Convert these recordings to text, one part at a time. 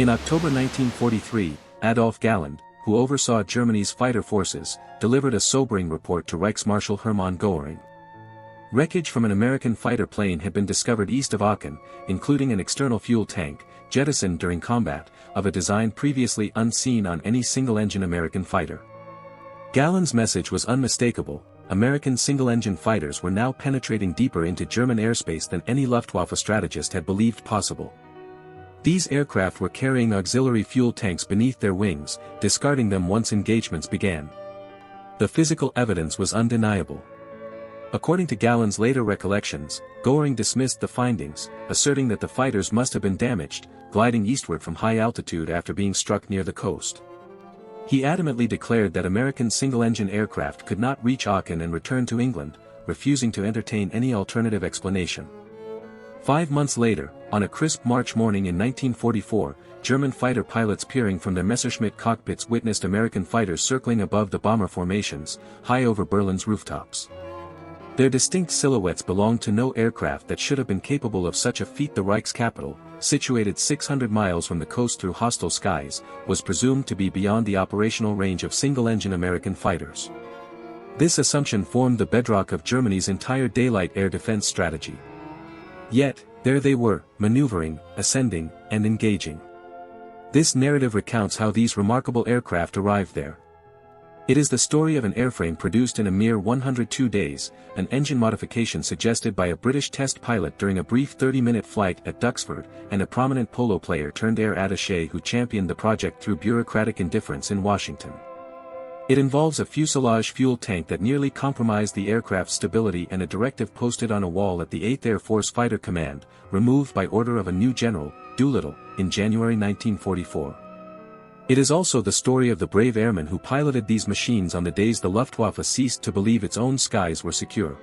In October 1943, Adolf Galland, who oversaw Germany's fighter forces, delivered a sobering report to Reichsmarschall Hermann Goering. Wreckage from an American fighter plane had been discovered east of Aachen, including an external fuel tank, jettisoned during combat, of a design previously unseen on any single-engine American fighter. Galland's message was unmistakable: American single-engine fighters were now penetrating deeper into German airspace than any Luftwaffe strategist had believed possible. These aircraft were carrying auxiliary fuel tanks beneath their wings, discarding them once engagements began. The physical evidence was undeniable. According to Galland's later recollections, Goering dismissed the findings, asserting that the fighters must have been damaged, gliding eastward from high altitude after being struck near the coast. He adamantly declared that American single-engine aircraft could not reach Aachen and return to England, refusing to entertain any alternative explanation. 5 months later, on a crisp March morning in 1944, German fighter pilots peering from their Messerschmitt cockpits witnessed American fighters circling above the bomber formations, high over Berlin's rooftops. Their distinct silhouettes belonged to no aircraft that should have been capable of such a feat. The Reich's capital, situated 600 miles from the coast through hostile skies, was presumed to be beyond the operational range of single-engine American fighters. This assumption formed the bedrock of Germany's entire daylight air defense strategy. Yet, there they were, maneuvering, ascending, and engaging. This narrative recounts how these remarkable aircraft arrived there. It is the story of an airframe produced in a mere 102 days, an engine modification suggested by a British test pilot during a brief 30-minute flight at Duxford, and a prominent polo player turned air attaché who championed the project through bureaucratic indifference in Washington. It involves a fuselage fuel tank that nearly compromised the aircraft's stability and a directive posted on a wall at the 8th Air Force Fighter Command, removed by order of a new general, Doolittle, in January 1944. It is also the story of the brave airmen who piloted these machines on the days the Luftwaffe ceased to believe its own skies were secure.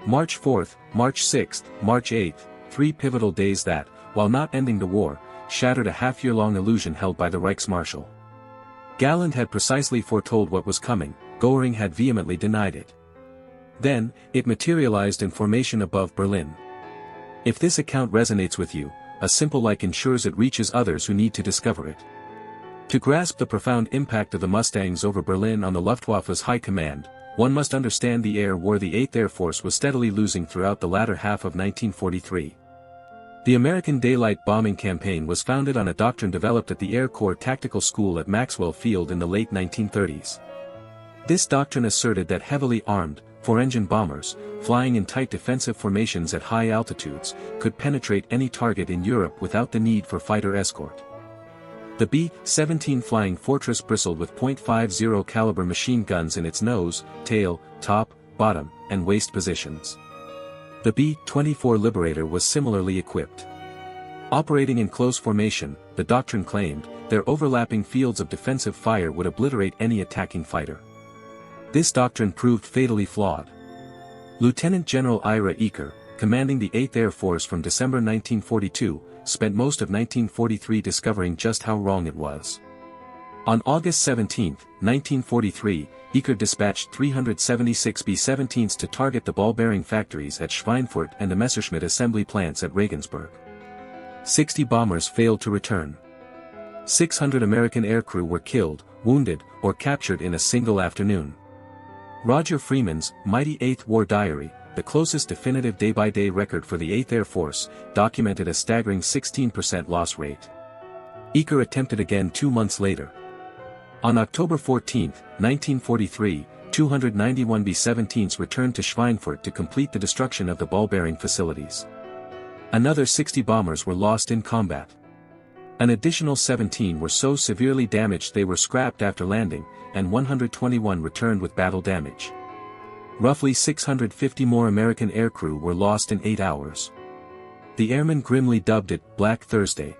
March 4th, March 6th, March 8th, 3 pivotal days that, while not ending the war, shattered a half-year-long illusion held by the Reichsmarschall. Galland had precisely foretold what was coming, Goering had vehemently denied it. Then, it materialized in formation above Berlin. If this account resonates with you, a simple like ensures it reaches others who need to discover it. To grasp the profound impact of the Mustangs over Berlin on the Luftwaffe's high command, one must understand the air war the 8th Air Force was steadily losing throughout the latter half of 1943. The American daylight bombing campaign was founded on a doctrine developed at the Air Corps Tactical School at Maxwell Field in the late 1930s. This doctrine asserted that heavily armed, four-engine bombers, flying in tight defensive formations at high altitudes, could penetrate any target in Europe without the need for fighter escort. The B-17 Flying Fortress bristled with .50 caliber machine guns in its nose, tail, top, bottom, and waist positions. The B-24 Liberator was similarly equipped. Operating in close formation, the doctrine claimed, their overlapping fields of defensive fire would obliterate any attacking fighter. This doctrine proved fatally flawed. Lieutenant General Ira Eaker, commanding the 8th Air Force from December 1942, spent most of 1943 discovering just how wrong it was. On August 17, 1943, Eaker dispatched 376 B-17s to target the ball-bearing factories at Schweinfurt and the Messerschmitt assembly plants at Regensburg. 60 bombers failed to return. 600 American aircrew were killed, wounded, or captured in a single afternoon. Roger Freeman's Mighty Eighth War Diary, the closest definitive day-by-day record for the 8th Air Force, documented a staggering 16% loss rate. Eaker attempted again 2 months later. On October 14, 1943, 291 B-17s returned to Schweinfurt to complete the destruction of the ball-bearing facilities. Another 60 bombers were lost in combat. An additional 17 were so severely damaged they were scrapped after landing, and 121 returned with battle damage. Roughly 650 more American aircrew were lost in 8 hours. The airmen grimly dubbed it Black Thursday.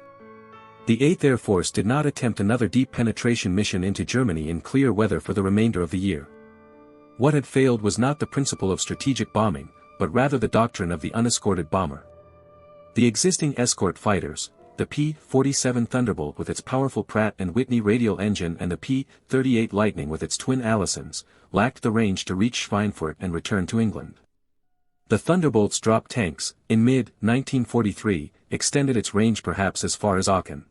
The 8th Air Force did not attempt another deep penetration mission into Germany in clear weather for the remainder of the year. What had failed was not the principle of strategic bombing, but rather the doctrine of the unescorted bomber. The existing escort fighters, the P-47 Thunderbolt with its powerful Pratt & Whitney radial engine and the P-38 Lightning with its twin Allisons, lacked the range to reach Schweinfurt and return to England. The Thunderbolt's drop tanks, in mid-1943, extended its range perhaps as far as Aachen.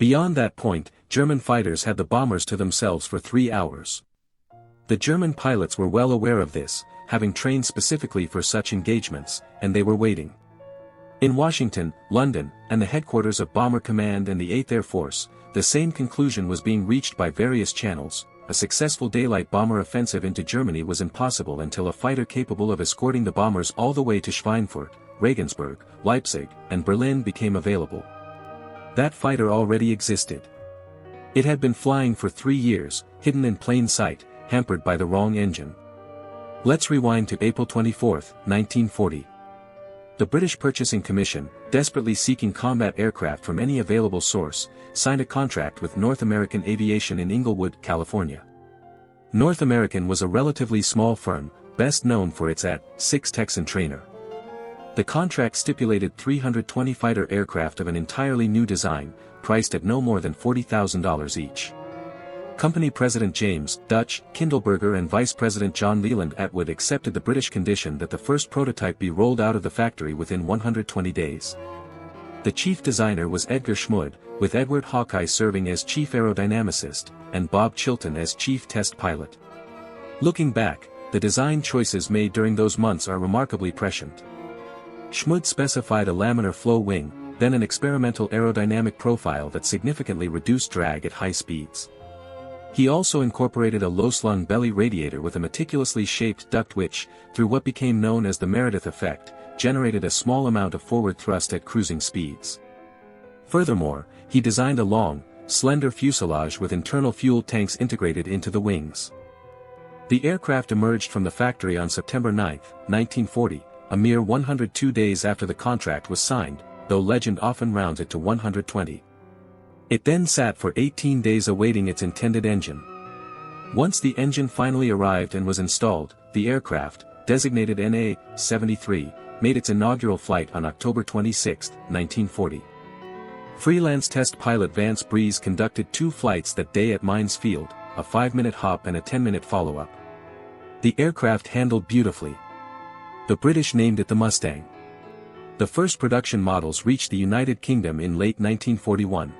Beyond that point, German fighters had the bombers to themselves for 3 hours. The German pilots were well aware of this, having trained specifically for such engagements, and they were waiting. In Washington, London, and the headquarters of Bomber Command and the 8th Air Force, the same conclusion was being reached by various channels. A successful daylight bomber offensive into Germany was impossible until a fighter capable of escorting the bombers all the way to Schweinfurt, Regensburg, Leipzig, and Berlin became available. That fighter already existed. It had been flying for 3 years, hidden in plain sight, hampered by the wrong engine. Let's rewind to April 24, 1940. The British Purchasing Commission, desperately seeking combat aircraft from any available source, signed a contract with North American Aviation in Inglewood, California. North American was a relatively small firm, best known for its AT-6 Texan trainer. The contract stipulated 320 fighter aircraft of an entirely new design, priced at no more than $40,000 each. Company President James Dutch Kindleberger and Vice President John Leland Atwood accepted the British condition that the first prototype be rolled out of the factory within 120 days. The chief designer was Edgar Schmud, with Edward Hawkeye serving as chief aerodynamicist, and Bob Chilton as chief test pilot. Looking back, the design choices made during those months are remarkably prescient. Schmud specified a laminar flow wing, then an experimental aerodynamic profile that significantly reduced drag at high speeds. He also incorporated a low-slung belly radiator with a meticulously shaped duct which, through what became known as the Meredith effect, generated a small amount of forward thrust at cruising speeds. Furthermore, he designed a long, slender fuselage with internal fuel tanks integrated into the wings. The aircraft emerged from the factory on September 9, 1940, a mere 102 days after the contract was signed, though legend often rounds it to 120. It then sat for 18 days awaiting its intended engine. Once the engine finally arrived and was installed, the aircraft, designated NA-73, made its inaugural flight on October 26, 1940. Freelance test pilot Vance Breeze conducted 2 flights that day at Mines Field, a 5-minute hop and a 10-minute follow-up. The aircraft handled beautifully. The British named it the Mustang. The first production models reached the United Kingdom in late 1941.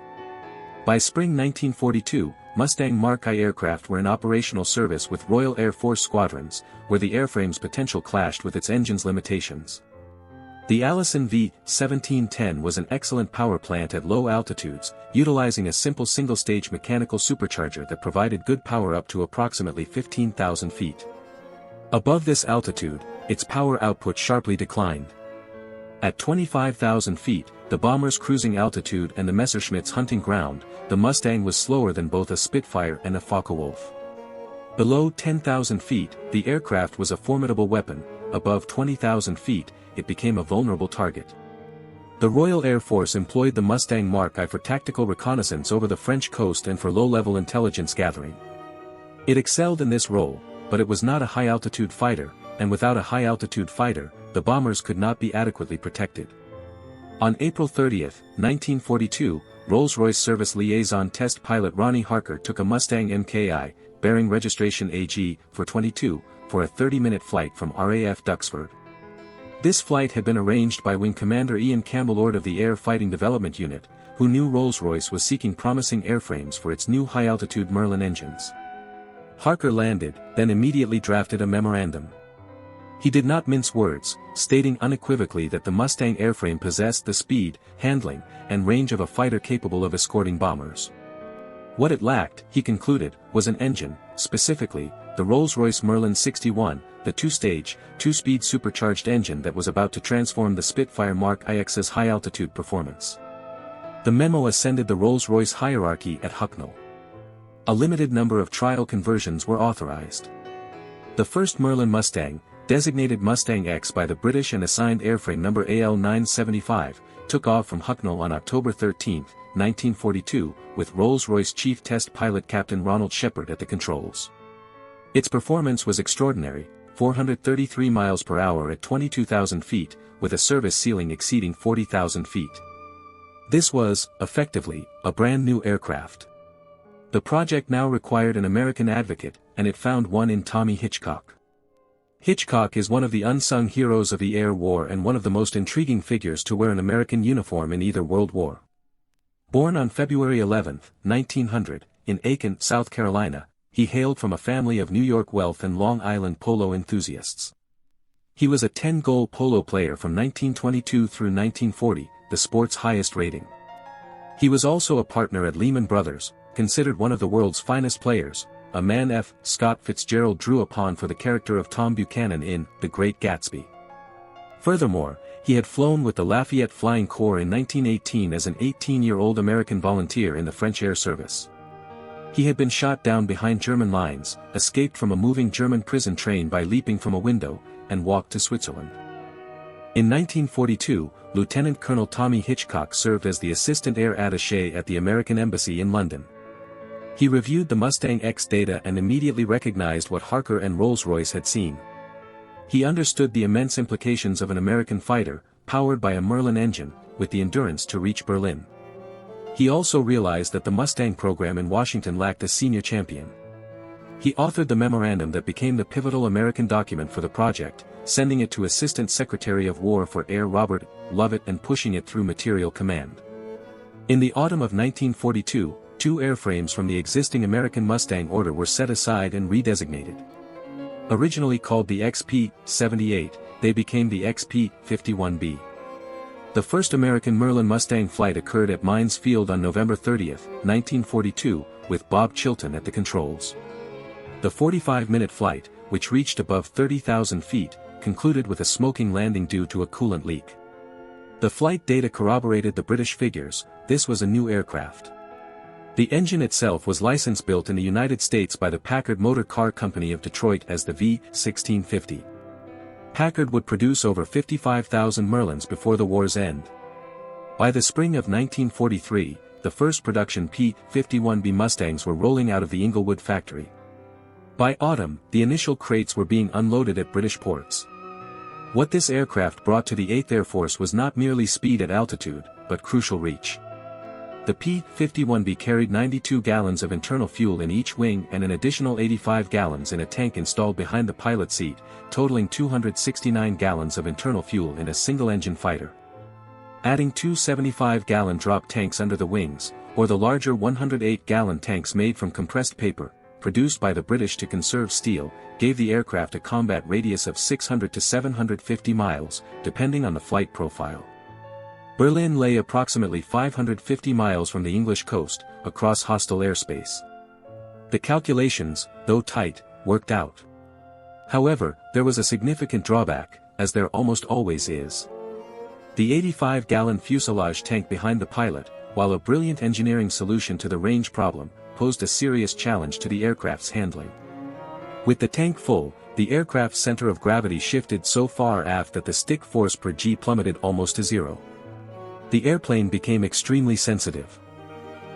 By spring 1942, Mustang Mark I aircraft were in operational service with Royal Air Force squadrons, where the airframe's potential clashed with its engine's limitations. The Allison V-1710 was an excellent power plant at low altitudes, utilizing a simple single-stage mechanical supercharger that provided good power up to approximately 15,000 feet. Above this altitude, its power output sharply declined. At 25,000 feet, the bomber's cruising altitude and the Messerschmitt's hunting ground, the Mustang was slower than both a Spitfire and a Focke-Wulf. Below 10,000 feet, the aircraft was a formidable weapon. Above 20,000 feet, it became a vulnerable target. The Royal Air Force employed the Mustang Mark I for tactical reconnaissance over the French coast and for low-level intelligence gathering. It excelled in this role, but it was not a high-altitude fighter, and without a high-altitude fighter, the bombers could not be adequately protected. On April 30, 1942, Rolls-Royce service liaison test pilot Ronnie Harker took a Mustang MKI, bearing registration AG-422, for a 30-minute flight from RAF Duxford. This flight had been arranged by Wing Commander Ian Campbell-Ord of the Air Fighting Development Unit, who knew Rolls-Royce was seeking promising airframes for its new high-altitude Merlin engines. Harker landed, then immediately drafted a memorandum. He did not mince words, stating unequivocally that the Mustang airframe possessed the speed, handling, and range of a fighter capable of escorting bombers. What it lacked, he concluded, was an engine, specifically, the Rolls-Royce Merlin 61, the 2-stage, 2-speed supercharged engine that was about to transform the Spitfire Mark IX's high-altitude performance. The memo ascended the Rolls-Royce hierarchy at Hucknall. A limited number of trial conversions were authorized. The first Merlin Mustang, designated Mustang X by the British and assigned airframe number AL-975, took off from Hucknall on October 13, 1942, with Rolls-Royce chief test pilot Captain Ronald Shepard at the controls. Its performance was extraordinary, 433 miles per hour at 22,000 feet, with a service ceiling exceeding 40,000 feet. This was, effectively, a brand new aircraft. The project now required an American advocate, and it found one in Tommy Hitchcock. Hitchcock is one of the unsung heroes of the air war and one of the most intriguing figures to wear an American uniform in either World War. Born on February 11, 1900, in Aachen, South Carolina, he hailed from a family of New York wealth and Long Island polo enthusiasts. He was a 10-goal polo player from 1922 through 1940, the sport's highest rating. He was also a partner at Lehman Brothers, considered one of the world's finest players, a man F. Scott Fitzgerald drew upon for the character of Tom Buchanan in The Great Gatsby. Furthermore, he had flown with the Lafayette Flying Corps in 1918 as an 18-year-old American volunteer in the French Air Service. He had been shot down behind German lines, escaped from a moving German prison train by leaping from a window, and walked to Switzerland. In 1942, Lieutenant Colonel Tommy Hitchcock served as the Assistant Air Attaché at the American Embassy in London. He reviewed the Mustang X data and immediately recognized what Harker and Rolls-Royce had seen. He understood the immense implications of an American fighter, powered by a Merlin engine, with the endurance to reach Berlin. He also realized that the Mustang program in Washington lacked a senior champion. He authored the memorandum that became the pivotal American document for the project, sending it to Assistant Secretary of War for Air Robert Lovett and pushing it through Material Command. In the autumn of 1942, 2 airframes from the existing American Mustang order were set aside and redesignated. Originally called the XP-78, they became the XP-51B. The first American Merlin Mustang flight occurred at Mines Field on November 30, 1942, with Bob Chilton at the controls. The 45-minute flight, which reached above 30,000 feet, concluded with a smoking landing due to a coolant leak. The flight data corroborated the British figures. This was a new aircraft. The engine itself was license-built in the United States by the Packard Motor Car Company of Detroit as the V-1650. Packard would produce over 55,000 Merlins before the war's end. By the spring of 1943, the first production P-51B Mustangs were rolling out of the Inglewood factory. By autumn, the initial crates were being unloaded at British ports. What this aircraft brought to the 8th Air Force was not merely speed at altitude, but crucial reach. The P-51B carried 92 gallons of internal fuel in each wing and an additional 85 gallons in a tank installed behind the pilot seat, totaling 269 gallons of internal fuel in a single-engine fighter. Adding 2 75-gallon drop tanks under the wings, or the larger 108-gallon tanks made from compressed paper, produced by the British to conserve steel, gave the aircraft a combat radius of 600 to 750 miles, depending on the flight profile. Berlin lay approximately 550 miles from the English coast, across hostile airspace. The calculations, though tight, worked out. However, there was a significant drawback, as there almost always is. The 85-gallon fuselage tank behind the pilot, while a brilliant engineering solution to the range problem, posed a serious challenge to the aircraft's handling. With the tank full, the aircraft's center of gravity shifted so far aft that the stick force per G plummeted almost to zero. The airplane became extremely sensitive.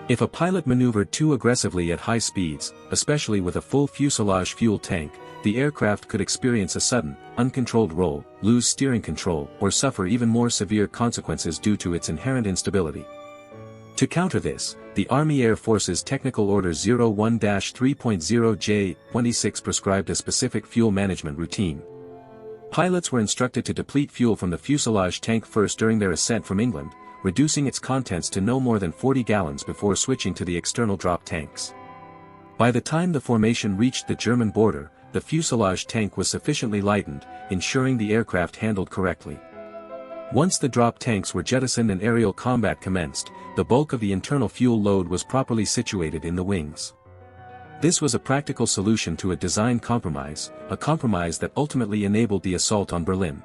If a pilot maneuvered too aggressively at high speeds, especially with a full fuselage fuel tank, the aircraft could experience a sudden, uncontrolled roll, lose steering control, or suffer even more severe consequences due to its inherent instability. To counter this, the Army Air Force's Technical Order 01-3.0J-26 prescribed a specific fuel management routine. Pilots were instructed to deplete fuel from the fuselage tank first during their ascent from England, reducing its contents to no more than 40 gallons before switching to the external drop tanks. By the time the formation reached the German border, the fuselage tank was sufficiently lightened, ensuring the aircraft handled correctly. Once the drop tanks were jettisoned and aerial combat commenced, the bulk of the internal fuel load was properly situated in the wings. This was a practical solution to a design compromise, a compromise that ultimately enabled the assault on Berlin.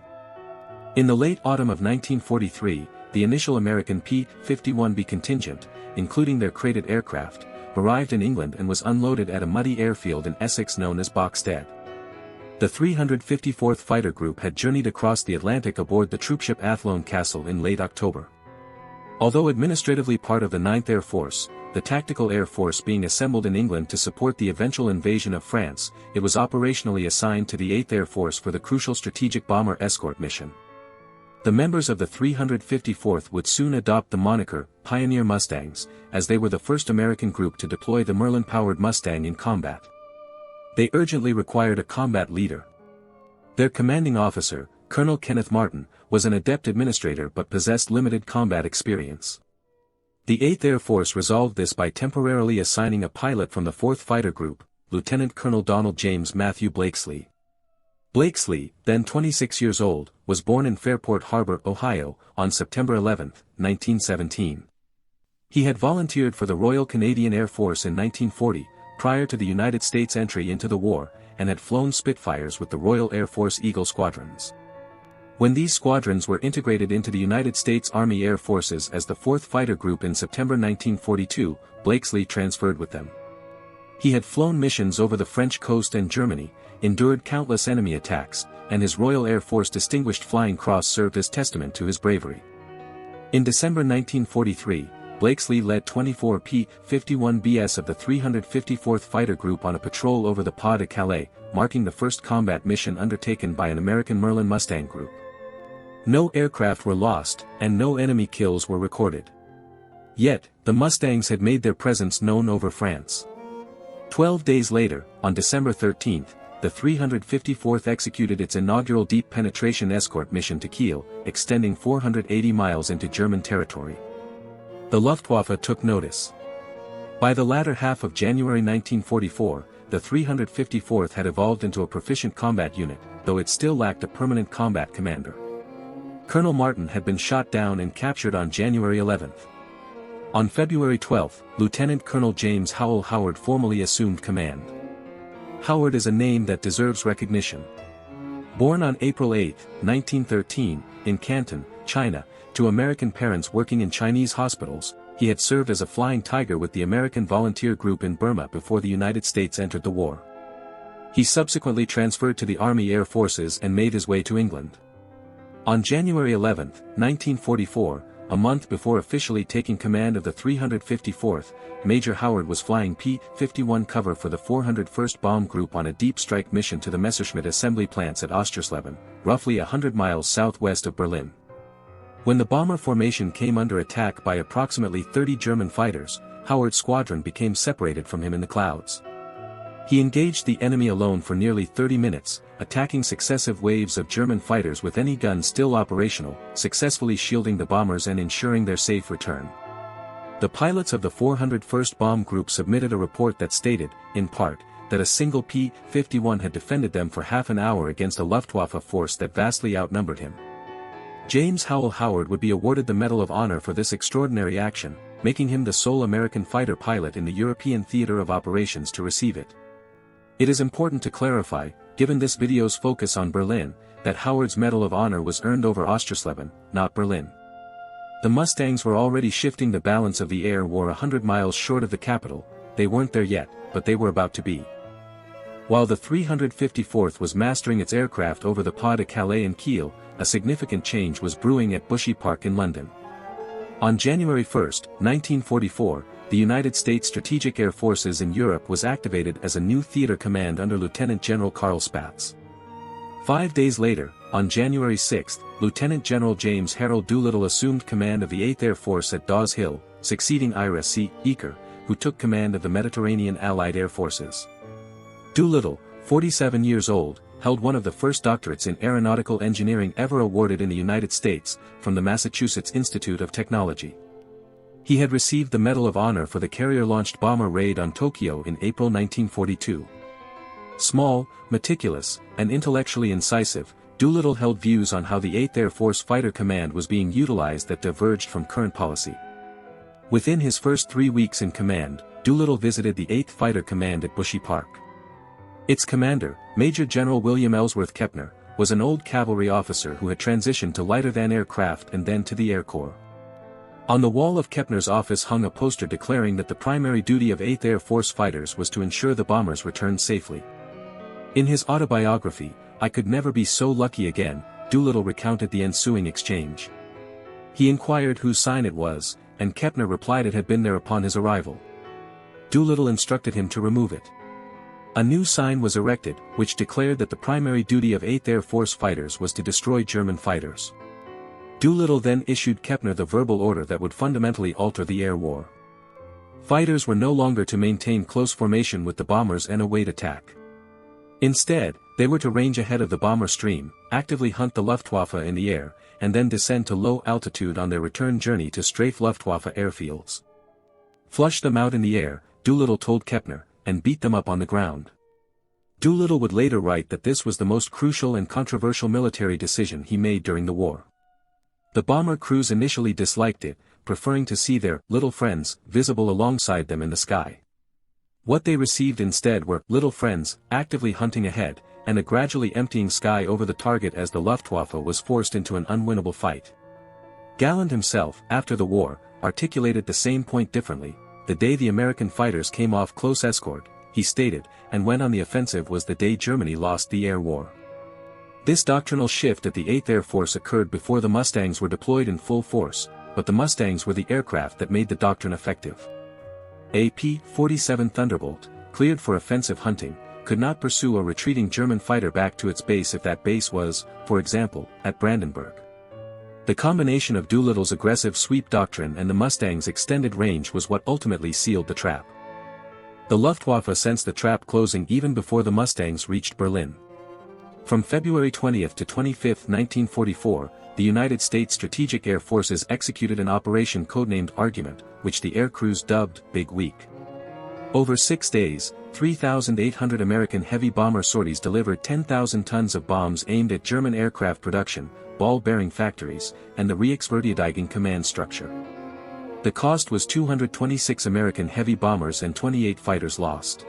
In the late autumn of 1943, the initial American P-51B contingent, including their crated aircraft, arrived in England and was unloaded at a muddy airfield in Essex known as Boxstead. The 354th Fighter Group had journeyed across the Atlantic aboard the troopship Athlone Castle in late October. Although administratively part of the 9th Air Force, the Tactical Air Force being assembled in England to support the eventual invasion of France, it was operationally assigned to the 8th Air Force for the crucial strategic bomber escort mission. The members of the 354th would soon adopt the moniker, Pioneer Mustangs, as they were the first American group to deploy the Merlin-powered Mustang in combat. They urgently required a combat leader. Their commanding officer, Colonel Kenneth Martin, was an adept administrator but possessed limited combat experience. The 8th Air Force resolved this by temporarily assigning a pilot from the 4th Fighter Group, Lieutenant Colonel Donald James Matthew Blakesley. Blakesley, then 26 years old, was born in Fairport Harbor, Ohio, on September 11, 1917. He had volunteered for the Royal Canadian Air Force in 1940, prior to the United States entry into the war, and had flown Spitfires with the Royal Air Force Eagle squadrons. When these squadrons were integrated into the United States Army Air Forces as the 4th Fighter Group in September 1942, Blakesley transferred with them. He had flown missions over the French coast and Germany, endured countless enemy attacks, and his Royal Air Force Distinguished Flying Cross served as testament to his bravery. In December 1943, Blakesley led 24 P-51Bs of the 354th Fighter Group on a patrol over the Pas de Calais, marking the first combat mission undertaken by an American Merlin Mustang group. No aircraft were lost, and no enemy kills were recorded. Yet, the Mustangs had made their presence known over France. 12 days later, on December 13, the 354th executed its inaugural deep penetration escort mission to Kiel, extending 480 miles into German territory. The Luftwaffe took notice. By the latter half of January 1944, the 354th had evolved into a proficient combat unit, though it still lacked a permanent combat commander. Colonel Martin had been shot down and captured on January 11. On February 12, Lieutenant Colonel James Howell Howard formally assumed command. Howard is a name that deserves recognition. Born on April 8, 1913, in Canton, China, to American parents working in Chinese hospitals, he had served as a flying tiger with the American Volunteer Group in Burma before the United States entered the war. He subsequently transferred to the Army Air Forces and made his way to England. On January 11, 1944, a month before officially taking command of the 354th, Major Howard was flying P-51 cover for the 401st Bomb Group on a deep strike mission to the Messerschmitt assembly plants at Ostersleben, roughly 100 miles southwest of Berlin. When the bomber formation came under attack by approximately 30 German fighters, Howard's squadron became separated from him in the clouds. He engaged the enemy alone for nearly 30 minutes, attacking successive waves of German fighters with any gun still operational, successfully shielding the bombers and ensuring their safe return. The pilots of the 401st Bomb Group submitted a report that stated, in part, that a single P-51 had defended them for half an hour against a Luftwaffe force that vastly outnumbered him. James Howell Howard would be awarded the Medal of Honor for this extraordinary action, making him the sole American fighter pilot in the European theater of operations to receive it. It is important to clarify, given this video's focus on Berlin, that Howard's Medal of Honor was earned over Ostersleben, not Berlin. The Mustangs were already shifting the balance of the air war 100 miles short of the capital. They weren't there yet, but they were about to be. While the 354th was mastering its aircraft over the Pas de Calais and Kiel, a significant change was brewing at Bushy Park in London. On January 1, 1944, the United States Strategic Air Forces in Europe was activated as a new theater command under Lieutenant General Carl Spaatz. 5 days later, on January 6, Lieutenant General James Harold Doolittle assumed command of the 8th Air Force at Dawes Hill, succeeding Ira C. Eaker, who took command of the Mediterranean Allied Air Forces. Doolittle, 47 years old, held one of the first doctorates in aeronautical engineering ever awarded in the United States, from the Massachusetts Institute of Technology. He had received the Medal of Honor for the carrier-launched bomber raid on Tokyo in April 1942. Small, meticulous, and intellectually incisive, Doolittle held views on how the 8th Air Force Fighter Command was being utilized that diverged from current policy. Within his first 3 weeks in command, Doolittle visited the 8th Fighter Command at Bushy Park. Its commander, Major General William Ellsworth Kepner, was an old cavalry officer who had transitioned to lighter-than-air craft and then to the Air Corps. On the wall of Kepner's office hung a poster declaring that the primary duty of 8th Air Force fighters was to ensure the bombers returned safely. In his autobiography, "I Could Never Be So Lucky Again," Doolittle recounted the ensuing exchange. He inquired whose sign it was, and Kepner replied it had been there upon his arrival. Doolittle instructed him to remove it. A new sign was erected, which declared that the primary duty of 8th Air Force fighters was to destroy German fighters. Doolittle then issued Kepner the verbal order that would fundamentally alter the air war. Fighters were no longer to maintain close formation with the bombers and await attack. Instead, They were to range ahead of the bomber stream, actively hunt the Luftwaffe in the air, and then descend to low altitude on their return journey to strafe Luftwaffe airfields. Flush them out in the air, Doolittle told Kepner, and beat them up on the ground. Doolittle would later write that this was the most crucial and controversial military decision he made during the war. The bomber crews initially disliked it, preferring to see their little friends visible alongside them in the sky. What they received instead were little friends actively hunting ahead, and a gradually emptying sky over the target as the Luftwaffe was forced into an unwinnable fight. Galland himself, after the war, articulated the same point differently. The day the American fighters came off close escort, he stated, and went on the offensive was the day Germany lost the air war. This doctrinal shift at the 8th Air Force occurred before the Mustangs were deployed in full force, but the Mustangs were the aircraft that made the doctrine effective. A P-47 Thunderbolt, cleared for offensive hunting, could not pursue a retreating German fighter back to its base if that base was, for example, at Brandenburg. The combination of Doolittle's aggressive sweep doctrine and the Mustangs' extended range was what ultimately sealed the trap. The Luftwaffe sensed the trap closing even before the Mustangs reached Berlin. From February 20 to 25, 1944, the United States Strategic Air Forces executed an operation codenamed Argument, which the air crews dubbed Big Week. Over 6 days, 3,800 American heavy bomber sorties delivered 10,000 tons of bombs aimed at German aircraft production, ball-bearing factories, and the Reichsmarschall command structure. The cost was 226 American heavy bombers and 28 fighters lost.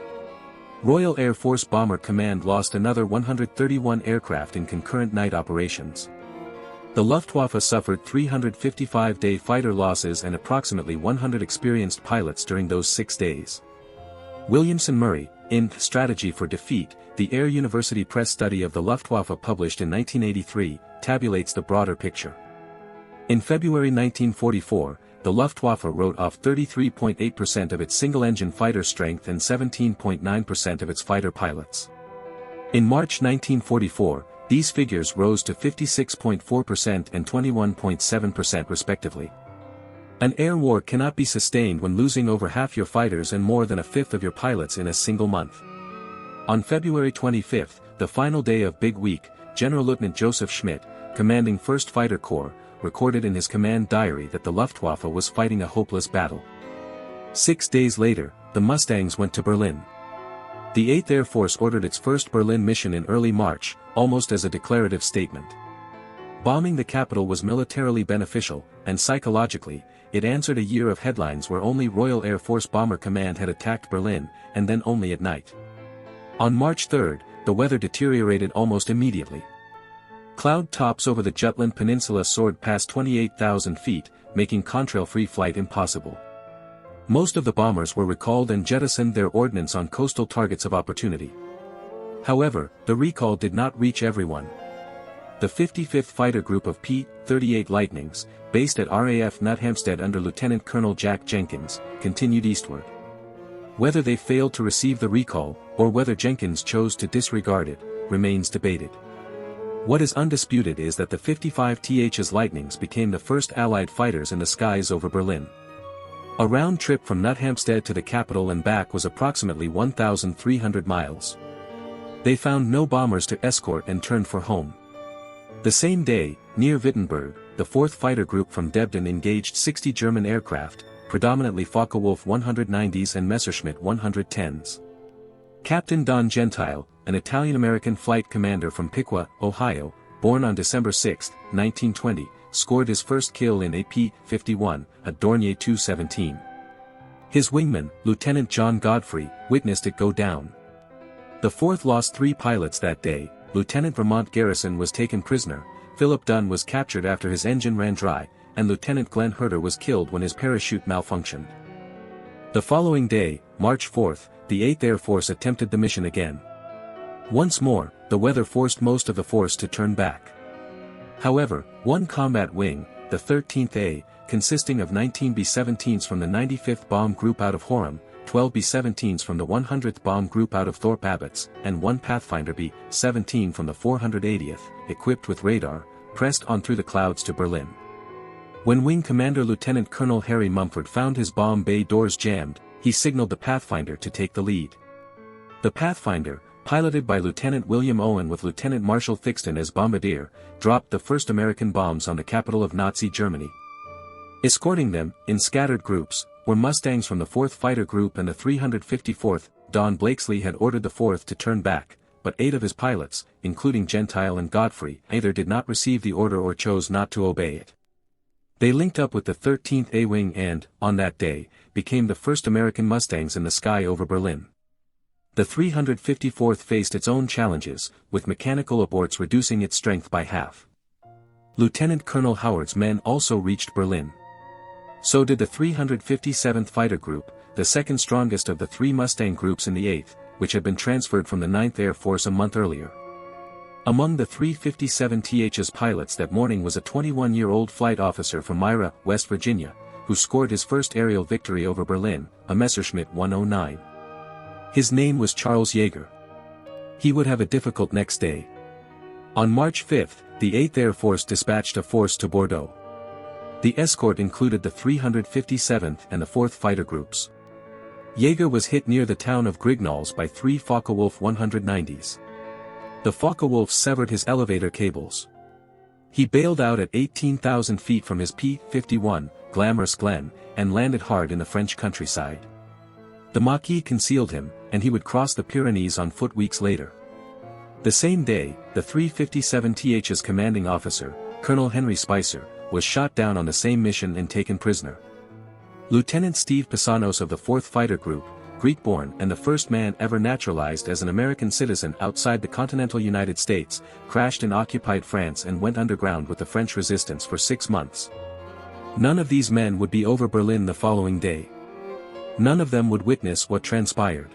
Royal Air Force Bomber Command lost another 131 aircraft in concurrent night operations. The Luftwaffe suffered 355-day fighter losses and approximately 100 experienced pilots during those 6 days. Williamson Murray, in Strategy for Defeat, the Air University Press study of the Luftwaffe published in 1983, tabulates the broader picture. In February 1944, the Luftwaffe wrote off 33.8% of its single-engine fighter strength and 17.9% of its fighter pilots. In March 1944, these figures rose to 56.4% and 21.7% respectively. An air war cannot be sustained when losing over half your fighters and more than a fifth of your pilots in a single month. On February 25, the final day of Big Week, General Lieutenant Joseph Schmidt, commanding 1st Fighter Corps, recorded in his command diary that the Luftwaffe was fighting a hopeless battle. 6 days later, the Mustangs went to Berlin. The 8th Air Force ordered its first Berlin mission in early March, almost as a declarative statement. Bombing the capital was militarily beneficial, and psychologically, it answered a year of headlines where only Royal Air Force Bomber Command had attacked Berlin, and then only at night. On March 3, the weather deteriorated almost immediately. Cloud tops over the Jutland Peninsula soared past 28,000 feet, making contrail-free flight impossible. Most of the bombers were recalled and jettisoned their ordnance on coastal targets of opportunity. However, the recall did not reach everyone. The 55th Fighter Group of P-38 Lightnings, based at RAF Nuthampstead under Lieutenant Colonel Jack Jenkins, continued eastward. Whether they failed to receive the recall, or whether Jenkins chose to disregard it, remains debated. What is undisputed is that the 55th's Lightnings became the first Allied fighters in the skies over Berlin. A round trip from Nuthampstead to the capital and back was approximately 1,300 miles. They found no bombers to escort and turned for home. The same day, near Wittenberg, the 4th Fighter Group from Debden engaged 60 German aircraft, predominantly Focke-Wulf 190s and Messerschmitt 110s. Captain Don Gentile, an Italian-American flight commander from Piqua, Ohio, born on December 6, 1920, scored his first kill in a P-51, a Dornier 217. His wingman, Lieutenant John Godfrey, witnessed it go down. The 4th lost 3 pilots that day. Lieutenant Vermont Garrison was taken prisoner, Philip Dunn was captured after his engine ran dry, and Lieutenant Glenn Herter was killed when his parachute malfunctioned. The following day, March 4, the 8th Air Force attempted the mission again. Once more, the weather forced most of the force to turn back. However, one combat wing, the 13th A, consisting of 19 B-17s from the 95th Bomb Group out of Horham, 12 B-17s from the 100th Bomb Group out of Thorpe Abbotts, and 1 Pathfinder B-17 from the 480th, equipped with radar, pressed on through the clouds to Berlin. When Wing Commander Lieutenant Colonel Harry Mumford found his bomb bay doors jammed, he signaled the Pathfinder to take the lead. The Pathfinder, piloted by Lieutenant William Owen with Lieutenant Marshal Thixton as bombardier, dropped the first American bombs on the capital of Nazi Germany. Escorting them, in scattered groups, were Mustangs from the 4th Fighter Group and the 354th. Don Blakesley had ordered the 4th to turn back, but 8 of his pilots, including Gentile and Godfrey, either did not receive the order or chose not to obey it. They linked up with the 13th A-Wing and, on that day, became the first American Mustangs in the sky over Berlin. The 354th faced its own challenges, with mechanical aborts reducing its strength by half. Lieutenant Colonel Howard's men also reached Berlin. So did the 357th Fighter Group, the second strongest of the 3 Mustang groups in the 8th, which had been transferred from the 9th Air Force a month earlier. Among the 357th's pilots that morning was a 21-year-old flight officer from Myra, West Virginia, who scored his first aerial victory over Berlin, a Messerschmitt 109. His name was Charles Yeager. He would have a difficult next day. On March 5, the 8th Air Force dispatched a force to Bordeaux. The escort included the 357th and the 4th Fighter Groups. Yeager was hit near the town of Grignals by 3 Focke-Wulf 190s. The Focke-Wulfs severed his elevator cables. He bailed out at 18,000 feet from his P-51, Glamorous Glen, and landed hard in the French countryside. The Maquis concealed him, and he would cross the Pyrenees on foot weeks later. The same day, the 357th's commanding officer, Colonel Henry Spicer, was shot down on the same mission and taken prisoner. Lieutenant Steve Pisanos of the 4th Fighter Group, Greek-born and the first man ever naturalized as an American citizen outside the continental United States, crashed in occupied France and went underground with the French resistance for 6 months. None of these men would be over Berlin the following day. None of them would witness what transpired.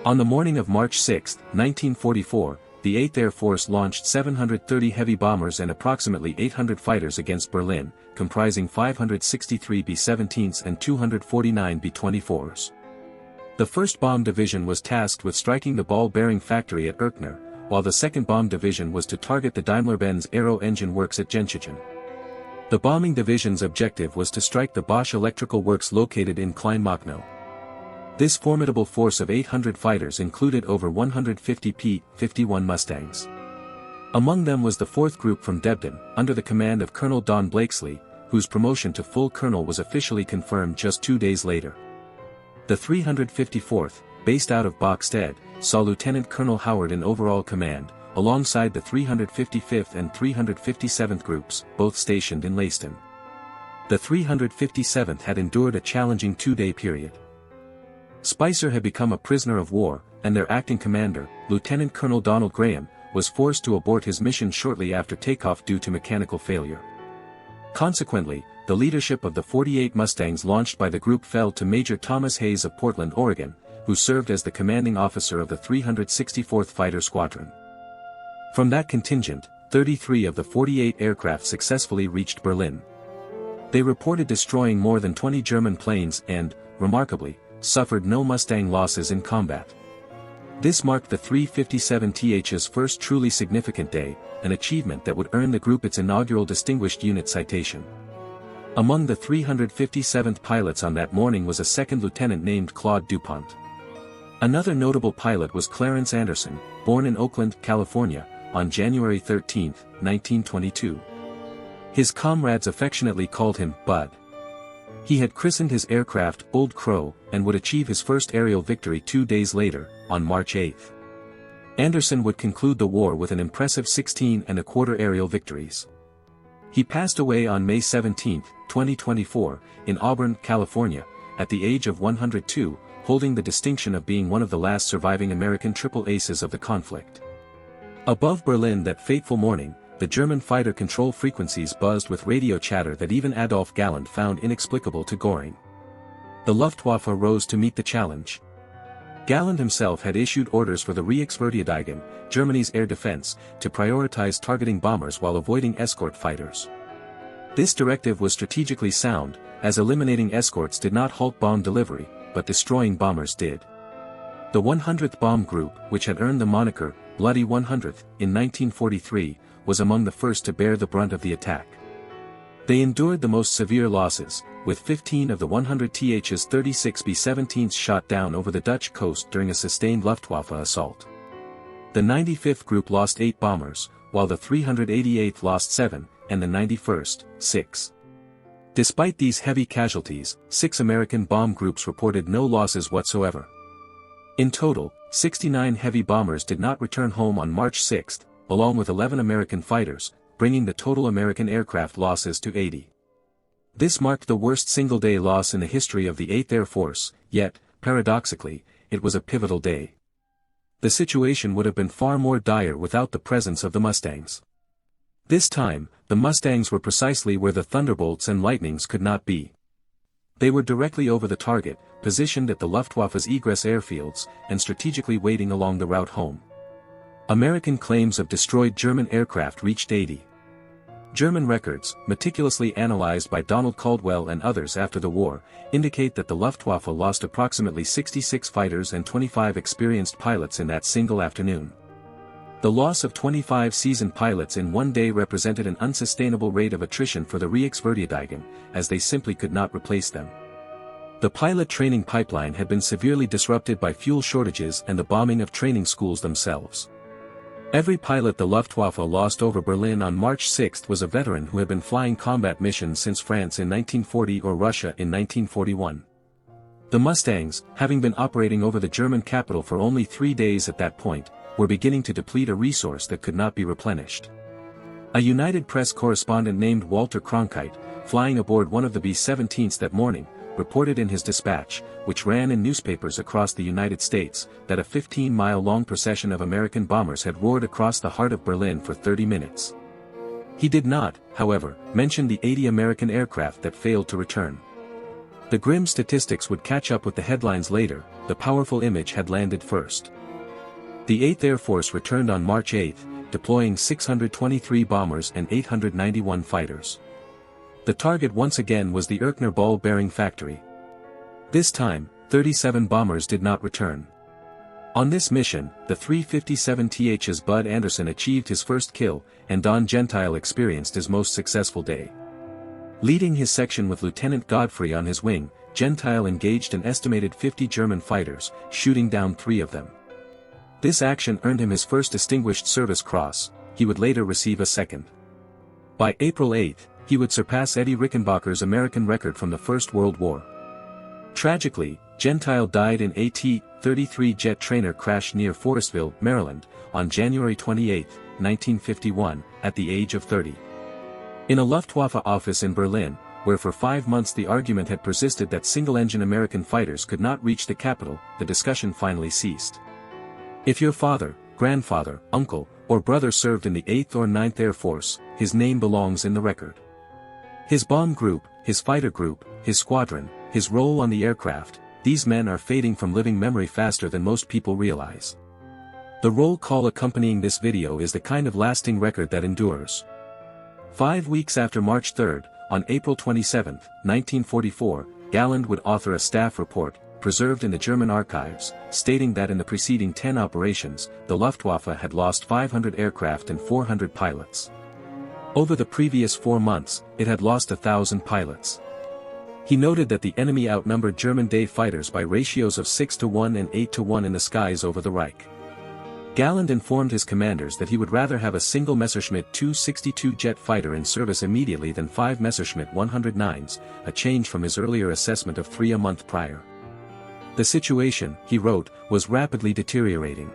On the morning of March 6, 1944, the 8th Air Force launched 730 heavy bombers and approximately 800 fighters against Berlin, comprising 563 B-17s and 249 B-24s. The 1st Bomb Division was tasked with striking the ball bearing factory at Erkner, while the 2nd Bomb Division was to target the Daimler-Benz Aero Engine Works at Genshagen. The Bombing Division's objective was to strike the Bosch Electrical Works located in Kleinmachnow. This formidable force of 800 fighters included over 150 P-51 Mustangs. Among them was the 4th Group from Debden, under the command of Colonel Don Blakesley, whose promotion to full colonel was officially confirmed just 2 days later. The 354th, based out of Bachstedt, saw Lieutenant Colonel Howard in overall command, alongside the 355th and 357th Groups, both stationed in Leiston. The 357th had endured a challenging 2-day period. Spicer had become a prisoner of war, and their acting commander, Lieutenant Colonel Donald Graham, was forced to abort his mission shortly after takeoff due to mechanical failure. Consequently, the leadership of the 48 Mustangs launched by the group fell to Major Thomas Hayes of Portland, Oregon, who served as the commanding officer of the 364th Fighter Squadron. From that contingent, 33 of the 48 aircraft successfully reached Berlin. They reported destroying more than 20 German planes and, remarkably, suffered no Mustang losses in combat. This marked the 357th's first truly significant day, an achievement that would earn the group its inaugural Distinguished Unit citation. Among the 357th pilots on that morning was a second lieutenant named Claude Dupont. Another notable pilot was Clarence Anderson, born in Oakland, California, on January 13, 1922. His comrades affectionately called him Bud. He had christened his aircraft Old Crow, and would achieve his first aerial victory 2 days later, on March 8. Anderson would conclude the war with an impressive 16 1/4 aerial victories. He passed away on May 17, 2024, in Auburn, California, at the age of 102, holding the distinction of being one of the last surviving American triple aces of the conflict. Above Berlin that fateful morning, the German fighter control frequencies buzzed with radio chatter that even Adolf Galland found inexplicable to Goering. The Luftwaffe rose to meet the challenge. Galland himself had issued orders for the Reichsverteidigung, Germany's air defense, to prioritize targeting bombers while avoiding escort fighters. This directive was strategically sound, as eliminating escorts did not halt bomb delivery, but destroying bombers did. The 100th Bomb Group, which had earned the moniker, Bloody 100th, in 1943, was among the first to bear the brunt of the attack. They endured the most severe losses, with 15 of the 100th's 36 B-17s shot down over the Dutch coast during a sustained Luftwaffe assault. The 95th Group lost 8 bombers, while the 388th lost 7, and the 91st, 6. Despite these heavy casualties, 6 American bomb groups reported no losses whatsoever. In total, 69 heavy bombers did not return home on March 6, along with 11 American fighters, bringing the total American aircraft losses to 80. This marked the worst single-day loss in the history of the 8th Air Force, yet, paradoxically, it was a pivotal day. The situation would have been far more dire without the presence of the Mustangs. This time, the Mustangs were precisely where the Thunderbolts and Lightnings could not be. They were directly over the target, positioned at the Luftwaffe's egress airfields, and strategically waiting along the route home. American claims of destroyed German aircraft reached 80. German records, meticulously analyzed by Donald Caldwell and others after the war, indicate that the Luftwaffe lost approximately 66 fighters and 25 experienced pilots in that single afternoon. The loss of 25 seasoned pilots in one day represented an unsustainable rate of attrition for the Reichsmarschall, as they simply could not replace them. The pilot training pipeline had been severely disrupted by fuel shortages and the bombing of training schools themselves. Every pilot the Luftwaffe lost over Berlin on March 6 was a veteran who had been flying combat missions since France in 1940 or Russia in 1941. The Mustangs, having been operating over the German capital for only 3 days at that point, were beginning to deplete a resource that could not be replenished. A United Press correspondent named Walter Cronkite, flying aboard one of the B-17s that morning, reported in his dispatch, which ran in newspapers across the United States, that a 15-mile-long procession of American bombers had roared across the heart of Berlin for 30 minutes. He did not, however, mention the 80 American aircraft that failed to return. The grim statistics would catch up with the headlines later. The powerful image had landed first. The 8th Air Force returned on March 8, deploying 623 bombers and 891 fighters. The target once again was the Erkner ball bearing factory. This time, 37 bombers did not return. On this mission, the 357th's Bud Anderson achieved his first kill, and Don Gentile experienced his most successful day. Leading his section with Lieutenant Godfrey on his wing, Gentile engaged an estimated 50 German fighters, shooting down 3 of them. This action earned him his first Distinguished Service Cross. He would later receive a second. By April 8, he would surpass Eddie Rickenbacker's American record from the First World War. Tragically, Gentile died in a T-33 jet trainer crash near Forestville, Maryland, on January 28, 1951, at the age of 30. In a Luftwaffe office in Berlin, where for 5 months the argument had persisted that single-engine American fighters could not reach the capital, the discussion finally ceased. If your father, grandfather, uncle, or brother served in the 8th or 9th Air Force, his name belongs in the record. His bomb group, his fighter group, his squadron, his role on the aircraft, these men are fading from living memory faster than most people realize. The roll call accompanying this video is the kind of lasting record that endures. 5 weeks after March 3, on April 27, 1944, Galland would author a staff report, preserved in the German archives, stating that in the preceding 10 operations, the Luftwaffe had lost 500 aircraft and 400 pilots. Over the previous 4 months, it had lost 1,000 pilots. He noted that the enemy outnumbered German day fighters by ratios of 6-to-1 and 8-to-1 in the skies over the Reich. Galland informed his commanders that he would rather have a single Messerschmitt 262 jet fighter in service immediately than 5 Messerschmitt 109s, a change from his earlier assessment of 3 a month prior. The situation, he wrote, was rapidly deteriorating.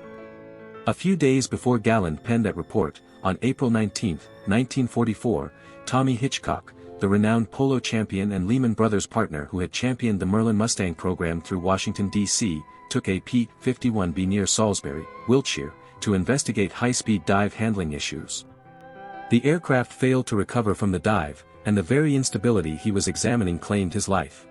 A few days before Galland penned that report, on April 19, 1944, Tommy Hitchcock, the renowned polo champion and Lehman Brothers partner who had championed the Merlin Mustang program through Washington, D.C., took a P-51B near Salisbury, Wiltshire, to investigate high-speed dive handling issues. The aircraft failed to recover from the dive, and the very instability he was examining claimed his life.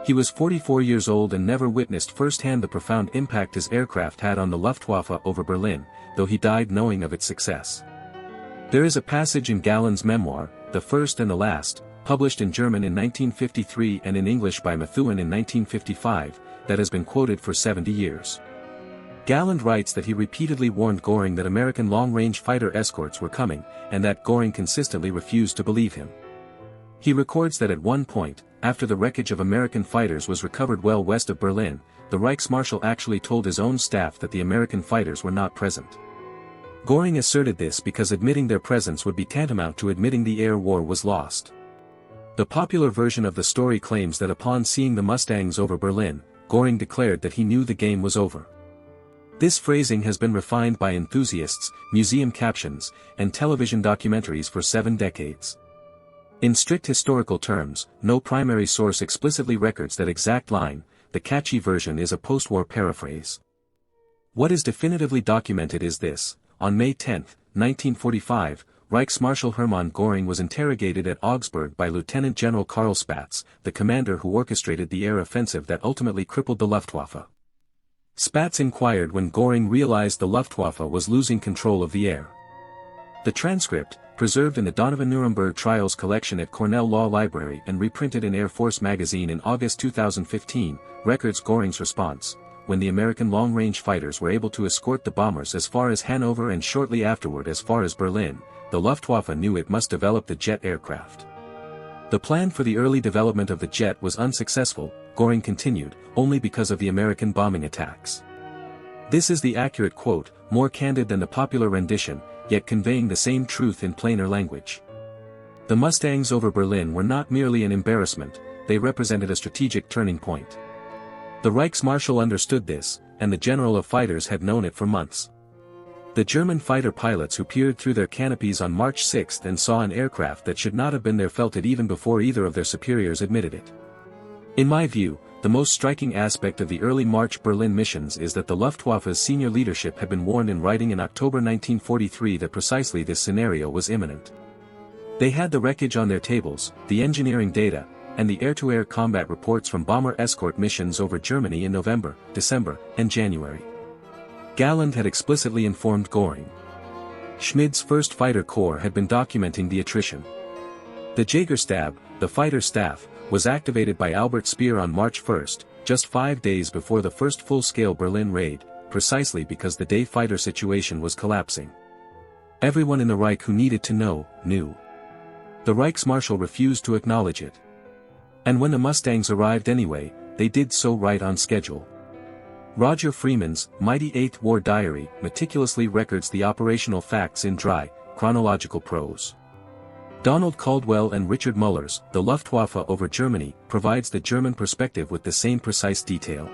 He was 44 years old and never witnessed firsthand the profound impact his aircraft had on the Luftwaffe over Berlin, though he died knowing of its success. There is a passage in Galland's memoir, The First and the Last, published in German in 1953 and in English by Methuen in 1955, that has been quoted for 70 years. Galland writes that he repeatedly warned Goering that American long-range fighter escorts were coming, and that Goering consistently refused to believe him. He records that at one point, after the wreckage of American fighters was recovered well west of Berlin, the Reichsmarschall actually told his own staff that the American fighters were not present. Goering asserted this because admitting their presence would be tantamount to admitting the air war was lost. The popular version of the story claims that upon seeing the Mustangs over Berlin, Goering declared that he knew the game was over. This phrasing has been refined by enthusiasts, museum captions, and television documentaries for 7 decades. In strict historical terms, no primary source explicitly records that exact line. The catchy version is a post-war paraphrase. What is definitively documented is this: on May 10, 1945, Reichsmarschall Hermann Goering was interrogated at Augsburg by Lieutenant General Karl Spaatz, the commander who orchestrated the air offensive that ultimately crippled the Luftwaffe. Spaatz inquired when Goering realized the Luftwaffe was losing control of the air. The transcript, preserved in the Donovan Nuremberg Trials collection at Cornell Law Library and reprinted in Air Force magazine in August 2015, records Goering's response: when the American long-range fighters were able to escort the bombers as far as Hanover and shortly afterward as far as Berlin, the Luftwaffe knew it must develop the jet aircraft. The plan for the early development of the jet was unsuccessful, Goering continued, only because of the American bombing attacks. This is the accurate quote, more candid than the popular rendition, yet conveying the same truth in plainer language. The Mustangs over Berlin were not merely an embarrassment, they represented a strategic turning point. The Reichsmarschall understood this, and the General of Fighters had known it for months. The German fighter pilots who peered through their canopies on March 6 and saw an aircraft that should not have been there felt it even before either of their superiors admitted it. In my view, the most striking aspect of the early March Berlin missions is that the Luftwaffe's senior leadership had been warned in writing in October 1943 that precisely this scenario was imminent. They had the wreckage on their tables, the engineering data, and the air-to-air combat reports from bomber escort missions over Germany in November, December, and January. Galland had explicitly informed Goering. Schmid's 1st Fighter Corps had been documenting the attrition. The Jägerstab, the fighter staff, was activated by Albert Speer on March 1, just 5 days before the first full-scale Berlin raid, precisely because the day fighter situation was collapsing. Everyone in the Reich who needed to know, knew. The Reichsmarschall refused to acknowledge it. And when the Mustangs arrived anyway, they did so right on schedule. Roger Freeman's Mighty Eighth War Diary meticulously records the operational facts in dry, chronological prose. Donald Caldwell and Richard Muller's The Luftwaffe over Germany provides the German perspective with the same precise detail.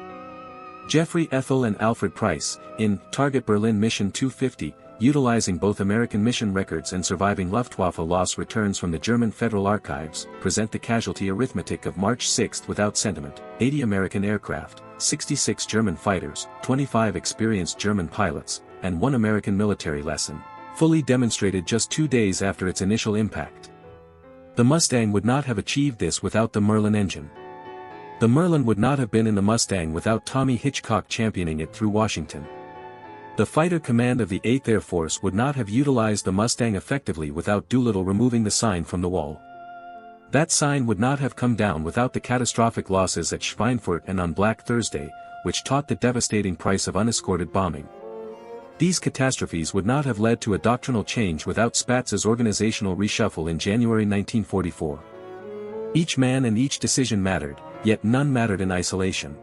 Jeffrey Ethel and Alfred Price, in Target Berlin Mission 250, utilizing both American mission records and surviving Luftwaffe loss returns from the German Federal Archives, present the casualty arithmetic of March 6 without sentiment: 80 American aircraft, 66 German fighters, 25 experienced German pilots, and 1 American military lesson, fully demonstrated just 2 days after its initial impact. The Mustang would not have achieved this without the Merlin engine. The Merlin would not have been in the Mustang without Tommy Hitchcock championing it through Washington. The fighter command of the 8th Air Force would not have utilized the Mustang effectively without Doolittle removing the sign from the wall. That sign would not have come down without the catastrophic losses at Schweinfurt and on Black Thursday, which taught the devastating price of unescorted bombing. These catastrophes would not have led to a doctrinal change without Spaatz's organizational reshuffle in January 1944. Each man and each decision mattered, yet none mattered in isolation.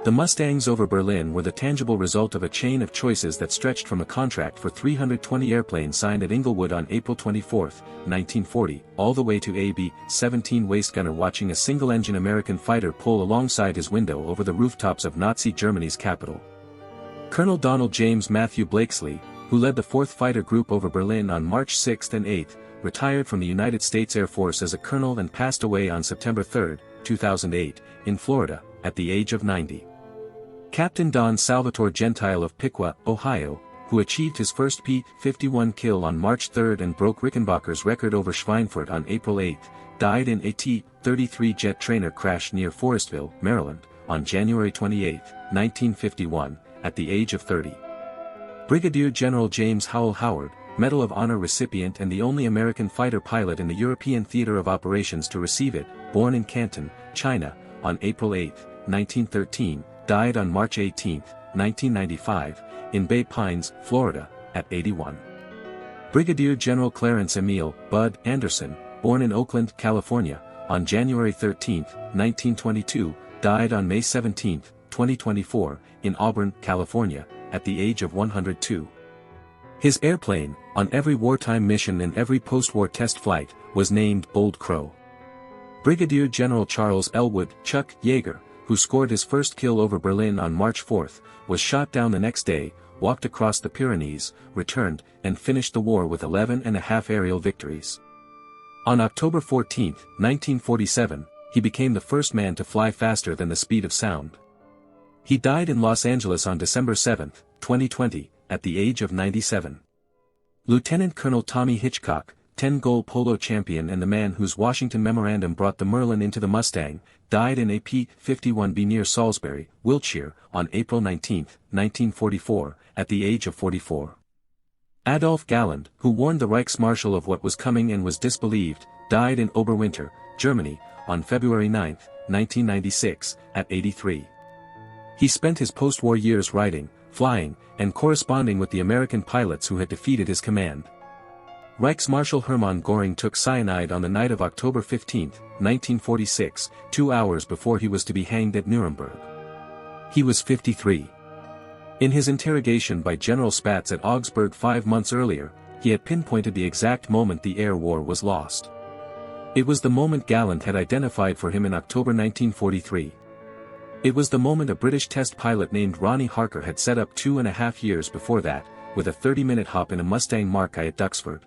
The Mustangs over Berlin were the tangible result of a chain of choices that stretched from a contract for 320 airplanes signed at Inglewood on April 24, 1940, all the way to a B-17 waistgunner watching a single-engine American fighter pull alongside his window over the rooftops of Nazi Germany's capital. Colonel Donald James Matthew Blakesley, who led the 4th Fighter Group over Berlin on March 6 and 8, retired from the United States Air Force as a colonel and passed away on September 3, 2008, in Florida, at the age of 90. Captain Don Salvatore Gentile of Piqua, Ohio, who achieved his first P-51 kill on March 3 and broke Rickenbacker's record over Schweinfurt on April 8, died in a T-33 jet trainer crash near Forestville, Maryland, on January 28, 1951, at the age of 30. Brigadier General James Howell Howard, Medal of Honor recipient and the only American fighter pilot in the European theater of operations to receive it, born in Canton, China, on April 8, 1913, died on March 18, 1995, in Bay Pines, Florida, at 81. Brigadier General Clarence Emile Bud Anderson, born in Oakland, California, on January 13, 1922, died on May 17, 2024, in Auburn, California, at the age of 102. His airplane, on every wartime mission and every post-war test flight, was named Bold Crow. Brigadier General Charles Elwood "Chuck" Yeager, who scored his first kill over Berlin on March 4, was shot down the next day, walked across the Pyrenees, returned, and finished the war with 11.5 aerial victories. On October 14, 1947, he became the first man to fly faster than the speed of sound. He died in Los Angeles on December 7, 2020, at the age of 97. Lieutenant Colonel Tommy Hitchcock, 10-goal polo champion and the man whose Washington Memorandum brought the Merlin into the Mustang, died in a P-51B near Salisbury, Wiltshire, on April 19, 1944, at the age of 44. Adolf Galland, who warned the Reichsmarschall of what was coming and was disbelieved, died in Oberwinter, Germany, on February 9, 1996, at 83. He spent his post-war years writing, flying, and corresponding with the American pilots who had defeated his command. Reichsmarschall Hermann Goering took cyanide on the night of October 15, 1946, 2 hours before he was to be hanged at Nuremberg. He was 53. In his interrogation by General Spatz at Augsburg 5 months earlier, he had pinpointed the exact moment the air war was lost. It was the moment Galland had identified for him in October 1943. It was the moment a British test pilot named Ronnie Harker had set up 2.5 years before that, with a 30-minute hop in a Mustang Mark I at Duxford.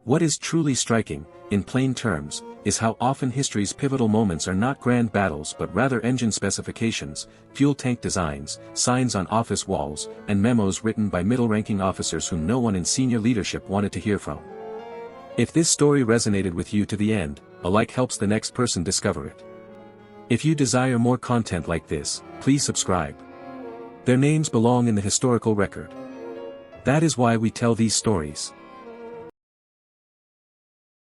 What is truly striking, in plain terms, is how often history's pivotal moments are not grand battles but rather engine specifications, fuel tank designs, signs on office walls, and memos written by middle-ranking officers whom no one in senior leadership wanted to hear from. If this story resonated with you to the end, a like helps the next person discover it. If you desire more content like this, please subscribe. Their names belong in the historical record. That is why we tell these stories.